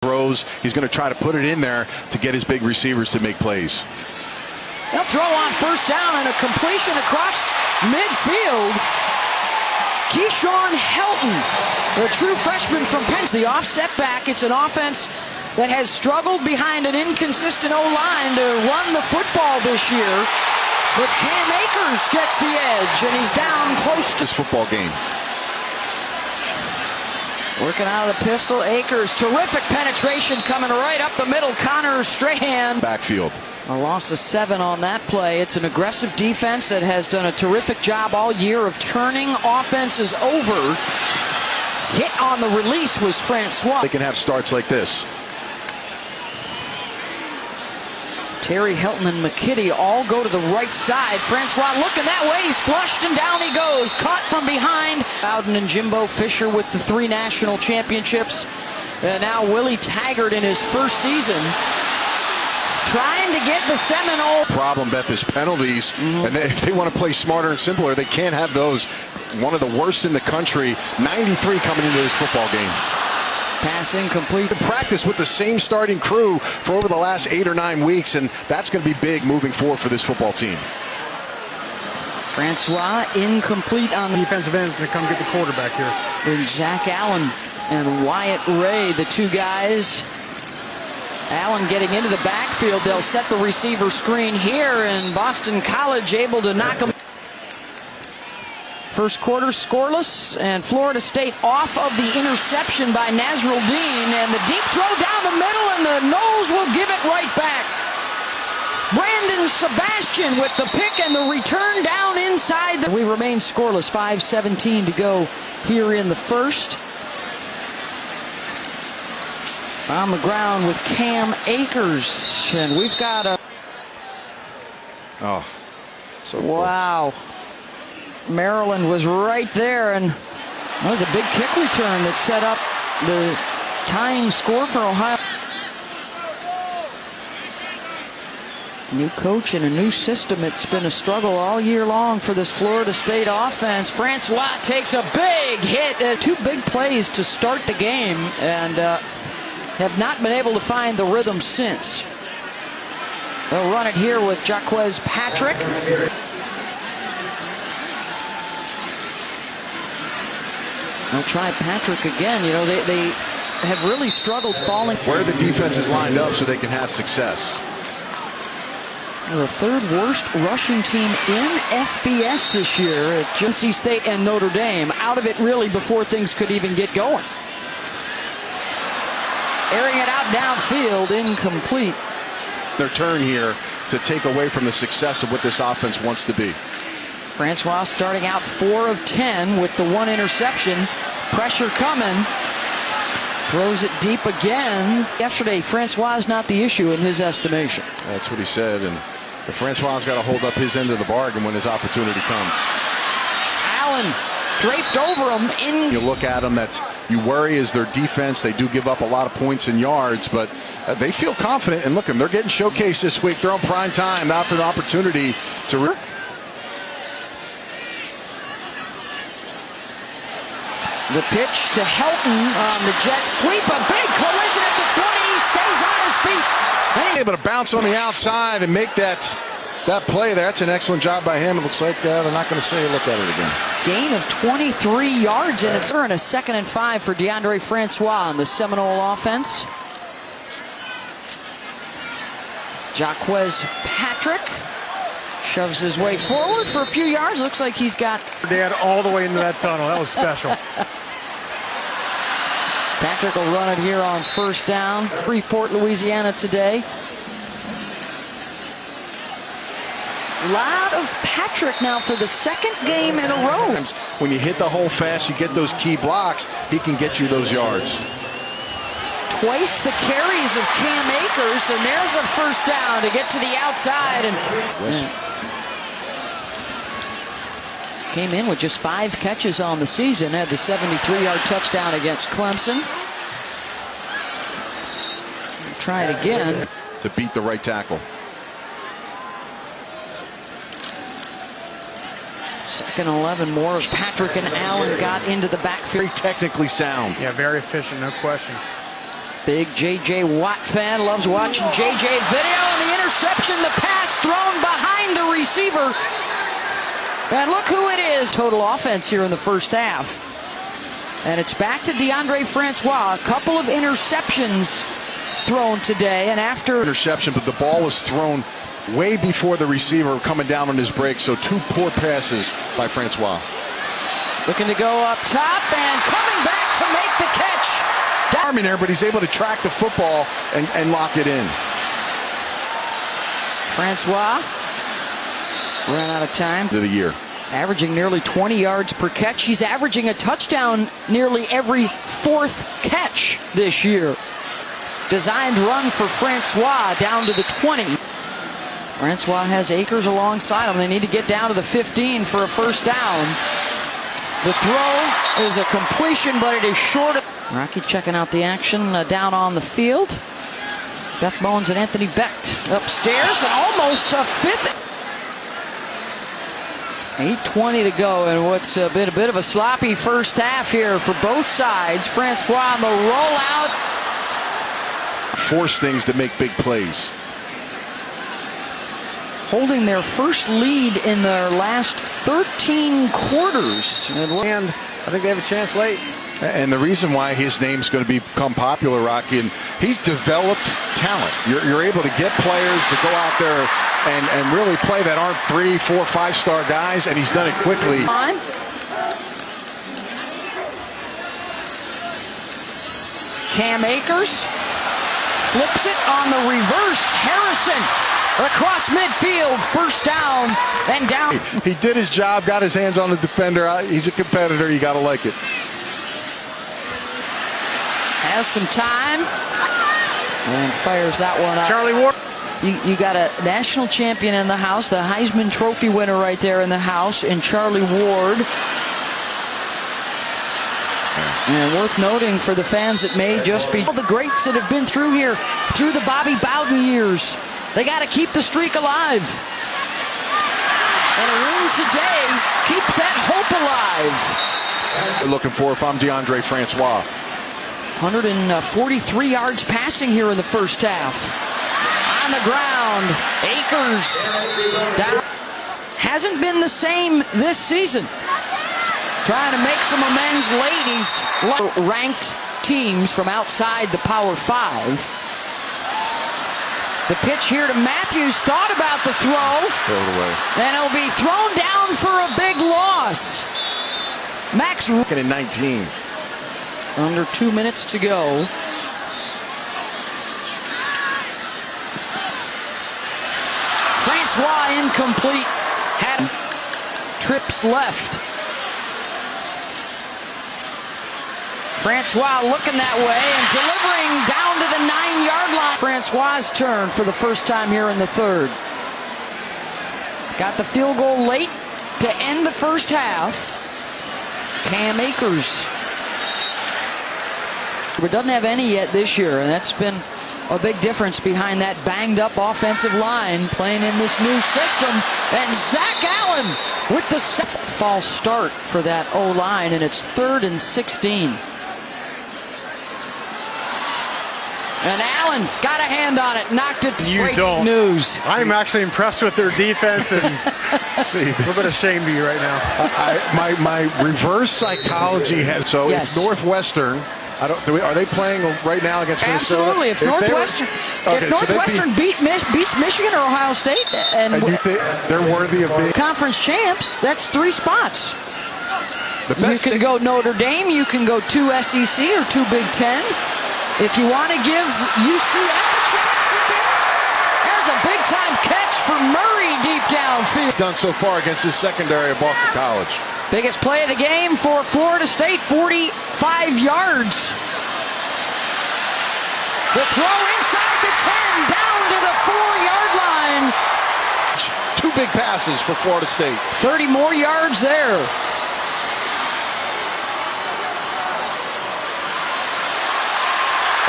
throws. He's going to try to put it in there to get his big receivers to make plays. They'll throw on first down and a completion across midfield. Keyshawn Helton, the true freshman from Penn. The offset back. It's an offense that has struggled behind an inconsistent O-line to run the football this year. But Cam Akers gets the edge, and he's down close to this football game. Working out of the pistol, Akers, terrific penetration coming right up the middle. Connor Strahan. Backfield. A loss of 7 on that play. It's an aggressive defense that has done a terrific job all year of turning offenses over. Hit on the release was Francois. They can have starts like this. Terry Helton and McKitty all go to the right side. Francois looking that way. He's flushed and down he goes. Caught from behind. Bowden and Jimbo Fisher with the 3 national championships. And now Willie Taggart in his first season. Trying to get the Seminole. Problem, Beth, is penalties. And if they want to play smarter and simpler, they can't have those. One of the worst in the country. 93 coming into this football game. Pass incomplete. Practice with the same starting crew for over the last 8 or 9 weeks, and that's going to be big moving forward for this football team. Francois incomplete on the defensive end is going to come get the quarterback here. And Zach Allen and Wyatt Ray, the 2 guys. Allen getting into the backfield. They'll set the receiver screen here, and Boston College able to knock him. First quarter scoreless, and Florida State off of the interception by Nasruldeen, and the deep throw down the middle, and the Noles will give it right back. Brandon Sebastian with the pick and the return down inside. We remain scoreless, 5:17 to go here in the first. On the ground with Cam Akers, and we've got a... Oh, so wow. Maryland was right there, and that was a big kick return that set up the tying score for Ohio. New coach and a new system. It's been a struggle all year long for this Florida State offense. Francois takes a big hit. 2 big plays to start the game, and have not been able to find the rhythm since. They'll run it here with Jaquez Patrick. They'll try Patrick again. You know, they have really struggled falling. Where the defense is lined up so they can have success. They're the 3rd worst rushing team in FBS this year at NC State and Notre Dame. Out of it really before things could even get going. Airing it out downfield, incomplete. Their turn here to take away from the success of what this offense wants to be. Francois starting out 4 of 10 with the 1 interception. Pressure coming. Throws it deep again. Yesterday, Francois is not the issue in his estimation. That's what he said, and the Francois got to hold up his end of the bargain when his opportunity comes. Allen draped over him. You look at them, you worry is their defense. They do give up a lot of points and yards, but they feel confident. And look, they're getting showcased this week. They're on prime time now for the opportunity to. The pitch to Helton on the jet sweep. A big collision at the 20. He stays on his feet. Able to bounce on the outside and make that play there. That's an excellent job by him. It looks like they're not going to say look at it again. Gain of 23 yards, and it's in a 2nd and 5 for DeAndre Francois on the Seminole offense. Jaquez Patrick shoves his way forward for a few yards. Looks like he's got... Dad all the way into that tunnel. That was special. Patrick will run it here on first down. Freeport, Louisiana today. Lot of Patrick now for the 2nd game in a row. When you hit the hole fast, you get those key blocks, he can get you those yards. Twice the carries of Cam Akers, and there's a first down to get to the outside. And came in with just 5 catches on the season. Had the 73-yard touchdown against Clemson. Try it again. To beat the right tackle. 2nd and 11 more as Patrick and Allen got into the backfield. Very technically sound. Yeah, very efficient, no question. Big J.J. Watt fan, loves watching J.J. video, and the interception, the pass thrown behind the receiver. And look who it is. Total offense here in the first half. And it's back to Deondre Francois. A couple of interceptions thrown today, and after interception, but the ball was thrown way before the receiver coming down on his break, so two poor passes by Francois. Looking to go up top and coming back to make the catch. Arming there, but he's able to track the football and lock it in. Francois ran out of time. To the year. Averaging nearly 20 yards per catch. He's averaging a touchdown nearly every fourth catch this year. Designed run for Francois down to the 20. Francois has Akers alongside him. They need to get down to the 15 for a first down. The throw is a completion, but it is short. Rocky checking out the action down on the field. Beth Mowins and Anthony Becht upstairs, and almost a fifth. 8:20 to go, and what's been a bit of a sloppy first half here for both sides. Francois on the rollout. Force things to make big plays. Holding their first lead in their last 13 quarters. And I think they have a chance late. And the reason why his name's going to become popular, Rocky, and he's developed talent. You're able to get players to go out there and really play that aren't 3, 4, 5-star guys, and he's done it quickly. Cam Akers flips it on the reverse. Harrison across midfield, first down and down. He did his job, got his hands on the defender. He's a competitor. You got to like it. Has some time and fires that one up. Charlie Ward. You got a national champion in the house, the Heisman Trophy winner right there in the house, in Charlie Ward. And worth noting for the fans, it may just be all the greats that have been through here, through the Bobby Bowden years. They got to keep the streak alive. And a win today keeps that hope alive. Looking for if I'm Deondre Francois. 143 yards passing here in the first half. On the ground, Akers down. Hasn't been the same this season. Trying to make some amends late. He's ranked teams from outside the Power 5. The pitch here to Matthews, thought about the throw. Throw it away. And it'll be thrown down for a big loss. Max in 19. Under 2 minutes to go. Francois incomplete. Had trips left. Francois looking that way and delivering down to the 9-yard line. Francois' turn for the first time here in the third. Got the field goal late to end the first half. Cam Akers. But doesn't have any yet this year, and that's been a big difference behind that banged-up offensive line playing in this new system. And Zach Allen with the false start for that O-line, and it's 3rd and 16. And Allen got a hand on it, knocked it. You Breaking don't. news. I'm actually impressed with their defense, and See, a little bit ashamed of you right now. my reverse psychology has. So Yes. if Northwestern, are they playing right now against Minnesota? Absolutely. If Northwestern beats Michigan or Ohio State, and you think they're worthy of being conference champs, that's 3 spots. the You best? can go Notre Dame, you can go 2 SEC or 2 Big Ten. If you want to give UCF a chance, you can. There's a big-time catch for Murray deep downfield. Done so far against his secondary at Boston College. Biggest play of the game for Florida State, 45 yards. The throw inside the 10, down to the 4-yard line. 2 big passes for Florida State. 30 more yards there.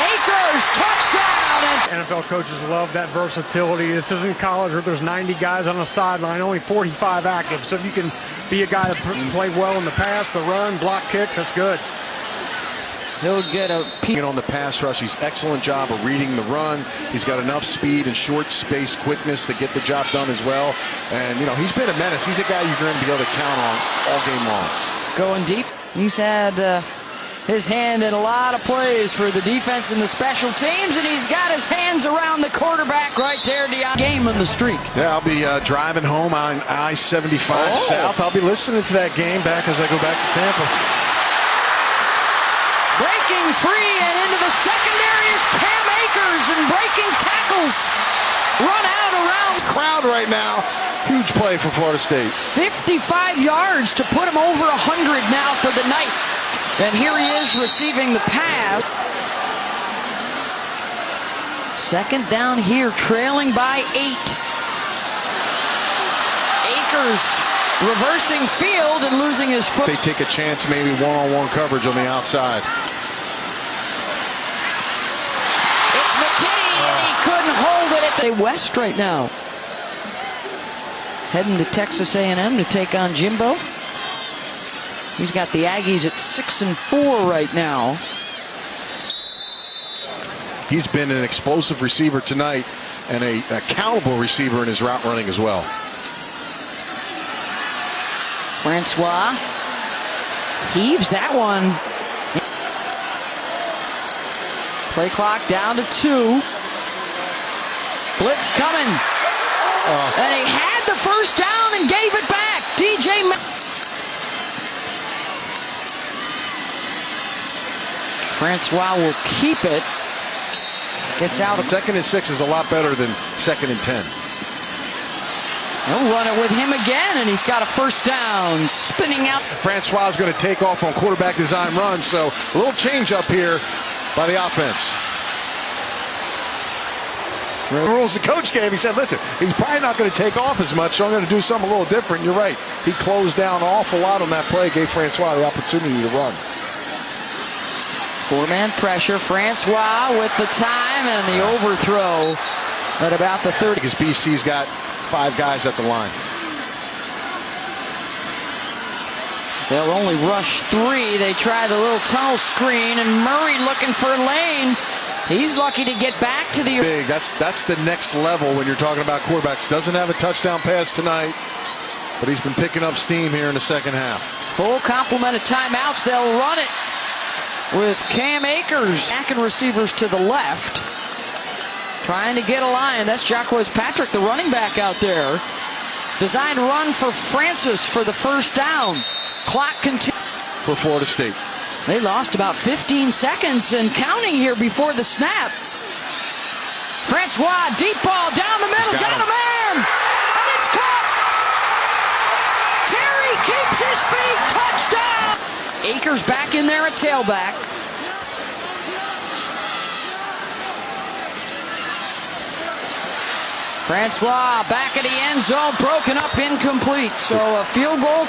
Akers, touchdown. And NFL coaches love that versatility. This isn't college where there's 90 guys on the sideline, only 45 active. So if you can be a guy that played well in the pass, the run, block kicks, that's good. He'll get a peek on the pass rush. He's excellent job of reading the run. He's got enough speed and short space quickness to get the job done as well. And, you know, he's been a menace. He's a guy you're going to be able to count on all game long. going deep. He's had his hand in a lot of plays for the defense and the special teams, and he's got his hands around the quarterback right there. Game on the streak. Yeah, I'll be driving home on I-75 South. I'll be listening to that game back as I go back to Tampa. Breaking free and into the secondary is Cam Akers, and breaking tackles. Run out around. Crowd right now. Huge play for Florida State. 55 yards to put him over 100 now for the night. And here he is receiving the pass. Second down here, trailing by 8. Akers reversing field and losing his foot. They take a chance, maybe one-on-one coverage on the outside. It's McKinney, and he couldn't hold it at the West right now. Heading to Texas A&M to take on Jimbo. He's got the Aggies at 6-4 right now. He's been an explosive receiver tonight and a accountable receiver in his route running as well. Francois heaves that one. Play clock down to 2. Blitz coming. And he had the first down and gave it back. DJ Francois will keep it. Gets out of 2nd and 6 is a lot better than 2nd and 10. He'll run it with him again, and he's got a first down. Spinning out. Francois is going to take off on quarterback design runs, so a little change up here by the offense. The rules the coach gave, he said, listen, he's probably not going to take off as much, so I'm going to do something a little different. You're right. He closed down an awful lot on that play, gave Francois the opportunity to run. 4-man pressure. Francois with the time and the overthrow at about the 30. Because BC's got 5 guys at the line. They'll only rush 3. They try the little tunnel screen, and Murray looking for Lane. He's lucky to get back to the big. That's the next level when you're talking about quarterbacks. Doesn't have a touchdown pass tonight, but he's been picking up steam here in the second half. Full complement of timeouts. They'll run it with Cam Akers. Back and receivers to the left. Trying to get a line. That's Jacquez Patrick, the running back out there. Designed run for Francis for the first down. Clock continues. For Florida State. They lost about 15 seconds and counting here before the snap. Francois, deep ball down the middle, got a man, and it's caught. Terry keeps his feet, touchdown. Akers back in there at tailback. Francois back at the end zone, broken up, incomplete. So a field goal.